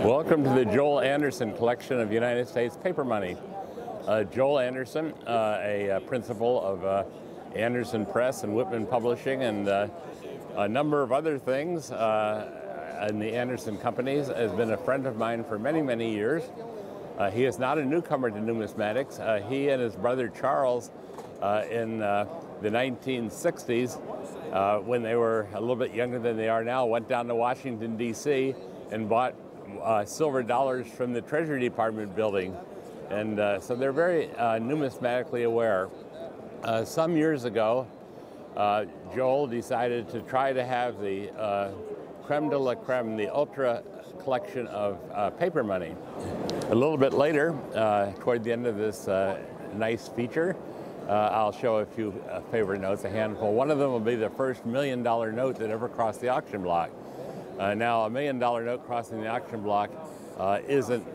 Welcome to the Joel Anderson collection of United States paper money. Joel Anderson, a principal of Anderson Press and Whitman Publishing and a number of other things in the Anderson companies, has been a friend of mine for many, many years. He is not a newcomer to numismatics. He and his brother Charles in the 1960s, when they were a little bit younger than they are now, went down to Washington, D.C. and bought silver dollars from the Treasury Department building. And so they're very numismatically aware. Some years ago, Joel decided to try to have the creme de la creme, the ultra collection of paper money. A little bit later, toward the end of this nice feature, I'll show a few favorite notes, a handful. One of them will be the first $1 million note that ever crossed the auction block. Now, a $1 million note crossing the auction block isn't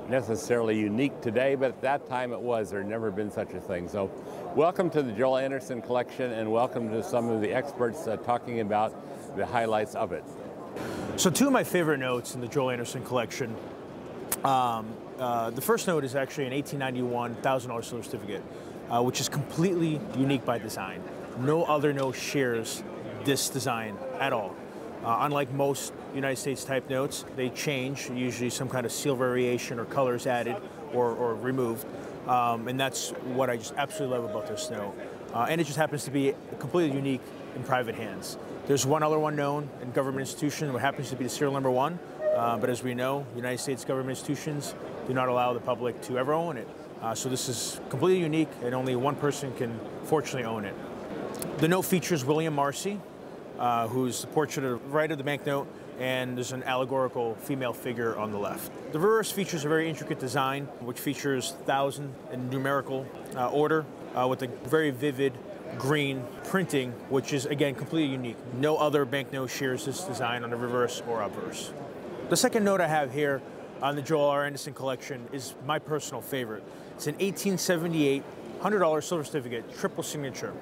necessarily unique today, but at that time it was. There had never been such a thing. So welcome to the Joel Anderson collection, and welcome to some of the experts talking about the highlights of it. So two of my favorite notes in the Joel Anderson collection. The first note is actually an 1891 $1,000 silver certificate, which is completely unique by design. No other note shares this design at all. Unlike most United States type notes, they change, usually some kind of seal variation or colors added or removed. And that's what I just absolutely love about this note. And it just happens to be completely unique in private hands. There's one other one known in government institution, what happens to be the serial number 1. But as we know, United States government institutions do not allow the public to ever own it. So this is completely unique, and only one person can fortunately own it. The note features William Marcy, who's the portrait of the right of the banknote, and there's an allegorical female figure on the left. The reverse features a very intricate design, which features 1,000 in numerical order, with a very vivid green printing, which is, again, completely unique. No other banknote shares this design on the reverse or obverse. The second note I have here on the Joel R. Anderson collection is my personal favorite. It's an 1878 $100 silver certificate, triple signature.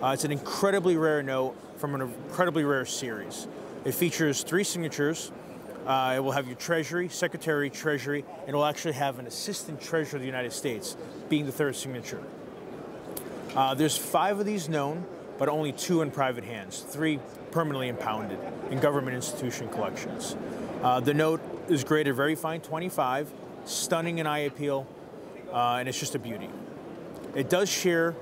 It's an incredibly rare note from an incredibly rare series. It features 3 signatures. It will have your Treasury, Secretary, Treasury, and it will actually have an Assistant Treasurer of the United States being the 3rd signature. There's 5 of these known, but only 2 in private hands, 3 permanently impounded in government institution collections. The note is graded very fine, 25, stunning in eye appeal, and it's just a beauty. It does share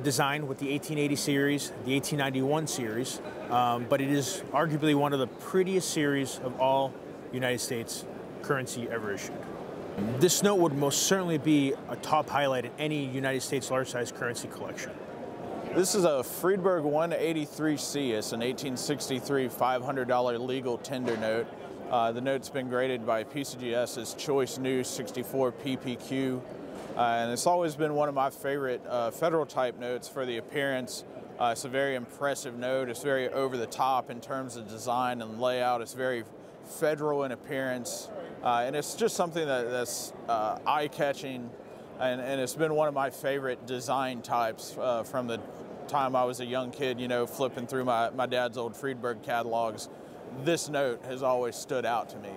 design with the 1880 series, the 1891 series, but it is arguably one of the prettiest series of all United States currency ever issued. This note would most certainly be a top highlight in any United States large-size currency collection. This is a Friedberg 183C. It's an 1863 $500 legal tender note. The note's been graded by PCGS as Choice New 64 PPQ. And it's always been one of my favorite federal type notes for the appearance. It's a very impressive note. It's very over the top in terms of design and layout. It's very federal in appearance. And it's just something that's eye-catching. And it's been one of my favorite design types from the time I was a young kid, you know, flipping through my dad's old Friedberg catalogs. This note has always stood out to me.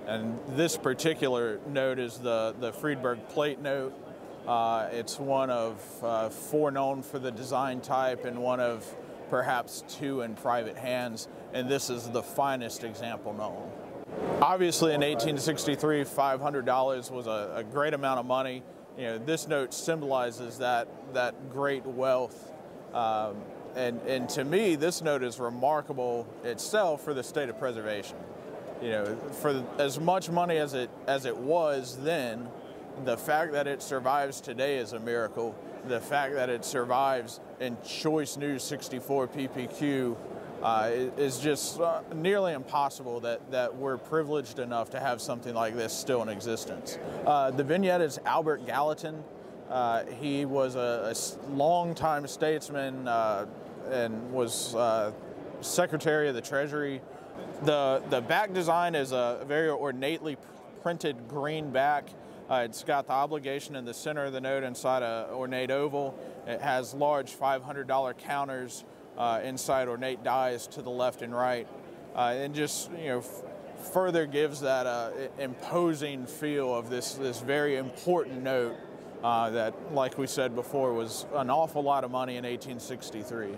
And this particular note is the Friedberg plate note. It's one of 4 known for the design type and one of perhaps 2 in private hands. And this is the finest example known. Obviously, in 1863, $500 was a great amount of money. You know, this note symbolizes that great wealth. And to me, this note is remarkable itself for the state of preservation. You know, for as much money as it was then, the fact that it survives today is a miracle. The fact that it survives in Choice New 64 PPQ is just nearly impossible that we're privileged enough to have something like this still in existence. The vignette is Albert Gallatin. He was a long-time statesman and was Secretary of the Treasury. The back design is a very ornately printed green back. It's got the obligation in the center of the note inside an ornate oval. It has large $500 counters inside ornate dies to the left and right. And just, you know, further gives that imposing feel of this very important note that, like we said before, was an awful lot of money in 1863.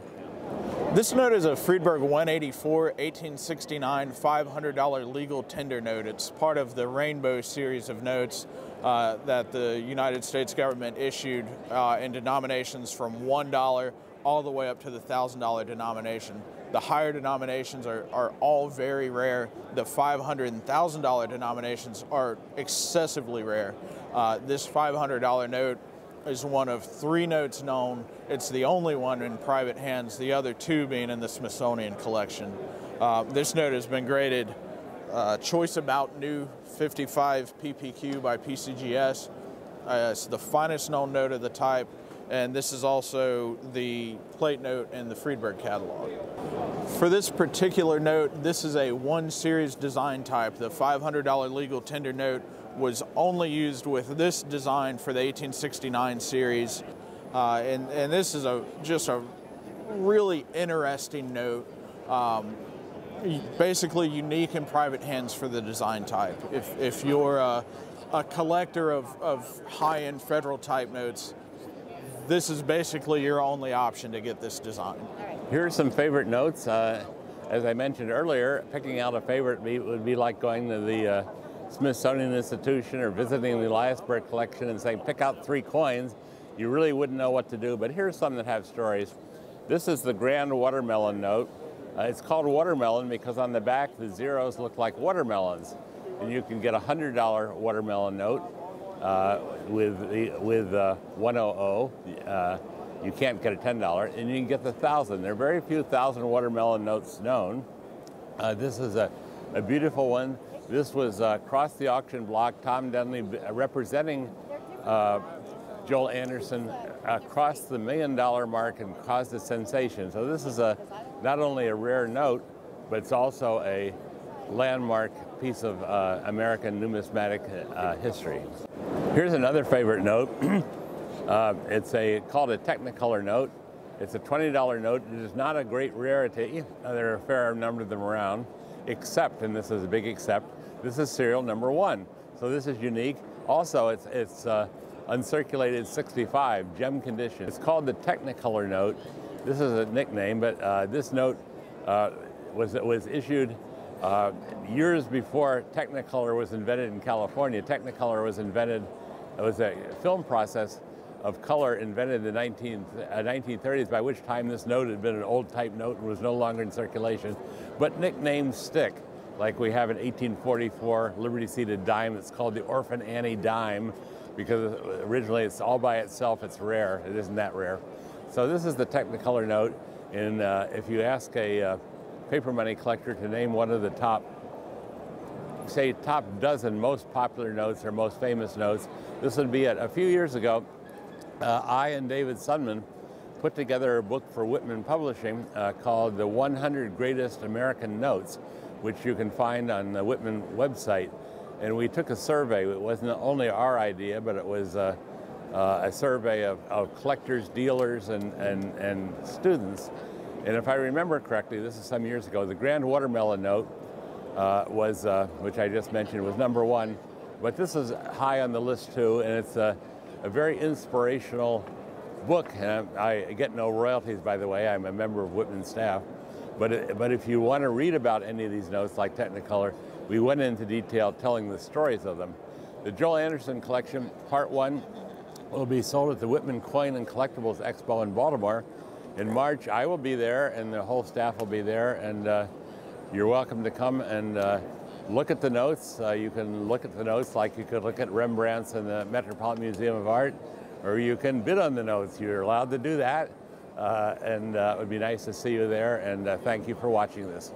This note is a Friedberg 184 1869 $500 legal tender note. It's part of the Rainbow series of notes that the United States government issued in denominations from $1 all the way up to the $1,000 denomination. The higher denominations are all very rare. The $500 and $1,000 denominations are excessively rare. This $500 note is one of 3 notes known. It's the only one in private hands, the other 2 being in the Smithsonian collection. This note has been graded Choice About New 55 PPQ by PCGS. It's the finest known note of the type, and this is also the plate note in the Friedberg catalog. For this particular note, this is a 1 series design type. The $500 legal tender note was only used with this design for the 1869 series, and this is just a really interesting note, basically unique in private hands for the design type. If you're a collector of high-end federal type notes, this is basically your only option to get this design. Here are some favorite notes. As I mentioned earlier, picking out a favorite would be like going to the Smithsonian Institution or visiting the Eliasberg collection and saying, pick out 3 coins. You really wouldn't know what to do, but here's some that have stories. This is the Grand Watermelon note. It's called watermelon because on the back the zeros look like watermelons. And you can get a $100 watermelon note with 100. You can't get a $10, and you can get the 1,000. There are very few 1,000 watermelon notes known. This is a beautiful one. This was across the auction block. Tom Dunley representing Joel Anderson crossed the $1 million mark and caused a sensation. So this is not only a rare note, but it's also a landmark piece of American numismatic history. Here's another favorite note. It's called a Technicolor Note. It's a $20 note. It is not a great rarity. There are a fair number of them around, except, and this is a big except, this is serial number 1. So this is unique. Also, it's uncirculated 65, gem condition. It's called the Technicolor Note. This is a nickname, but this note was issued years before Technicolor was invented in California. Technicolor was invented, it was a film process of color invented in the 1930s, by which time this note had been an old type note and was no longer in circulation. But nicknames stick. Like we have an 1844 Liberty-seated dime that's called the Orphan Annie dime, because originally it's all by itself, it's rare. It isn't that rare. So this is the Technicolor Note, and if you ask a paper money collector to name one of the top dozen most popular notes or most famous notes, this would be it. A few years ago, I and David Sundman put together a book for Whitman Publishing called The 100 Greatest American Notes, which you can find on the Whitman website. And we took a survey. It wasn't only our idea, but it was a survey of collectors, dealers, and students. And if I remember correctly, this is some years ago, the Grand Watermelon Note was, which I just mentioned, was number 1. But this is high on the list too, and it's a very inspirational book. And I get no royalties, by the way. I'm a member of Whitman staff. But if you want to read about any of these notes, like Technicolor, we went into detail telling the stories of them. The Joel Anderson collection, Part 1, will be sold at the Whitman Coin and Collectibles Expo in Baltimore. In March, I will be there, and the whole staff will be there, and you're welcome to come and look at the notes. You can look at the notes like you could look at Rembrandt's in the Metropolitan Museum of Art, or you can bid on the notes. You're allowed to do that, and it would be nice to see you there, and thank you for watching this.